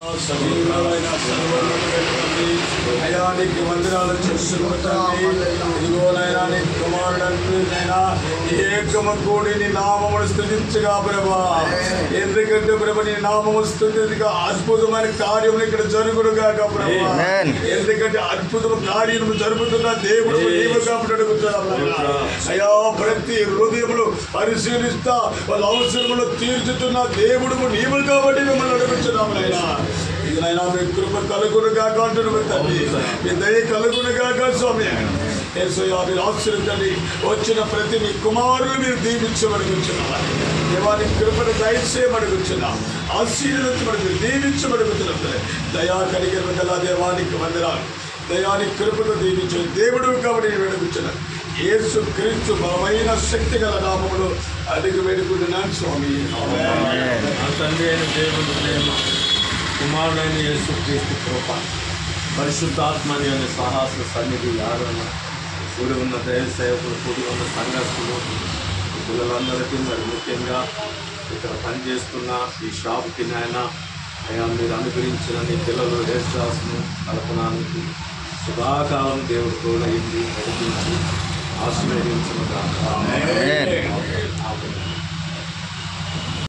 సజీవులైన సర్వోన్నతుడైనటువంటి అయానికి వందనాలు చేస్తున్నాను. ఇదిగో నాయనా, నీ కుమారుడైనా ఏకము కూడి నీ నామమును స్తుతించగా ప్రభా, ఎందుకంటే ప్రభు నీ నామము స్తుతిగా అద్భుతమైన కార్యములు ఇక్కడ జరుగును గాక ప్రభా. ఎందుకంటే అద్భుతమైన కార్యము జరుగుతున్న దేవుడు నీవు కాబట్టి అడుగుతున్నాం. అయా, ప్రతి హృదయములు పరిశీలిస్తా వాళ్ళ అవసరములు తీర్చుతున్న దేవుడు నీవు కాబట్టి మిమ్మల్ని అడుగుతున్నాం. ఇది నైనా మీ కృప కలుగును కాక అంటున్నాము తండ్రి, మీ దయ కలుగును కాక స్వామి. యేసయ్యా, మీరు ఆశీర్వదించండి. వచ్చిన ప్రతి మీ కుమారులు మీరు దీవించమడుగుతున్నాం. దేవాని కృపను దయచేయమడుగుతున్నాం, ఆశీర్వదించమడుగు దీవించమడుగుతున్నాం. దయా కలిగిన గల దేవానికి వందనాలు. దయాని కృపను దీవించు దేవుడు కాబట్టి నేను అడుగుతున్నాను. యేసు క్రీస్తు బలమైన శక్తి గల నామములో అడుగు వేడుకుంటున్నాను స్వామి. తండ్రి అయిన దేవుడు ప్రేమ, కుమారుడైన యేసు క్రీస్తు కృప, పరిశుద్ధాత్మని అనే సాహస సన్నిధి ఆదరణ కూడి ఉన్న దైవ సేవకులు, కూడి ఉన్న సంఘస్థులు, పిల్లలందరికీ మరి ముఖ్యంగా ఇక్కడ పనిచేస్తున్న ఈ షాప్కి నాయన అయ్యా, మీరు అనుగ్రహించిన నీ పిల్లలు యేసుదాసును కల్పనానికి సదాకాలం దేవుడు తోడైంది నడిపించి ఆశీర్వదించిన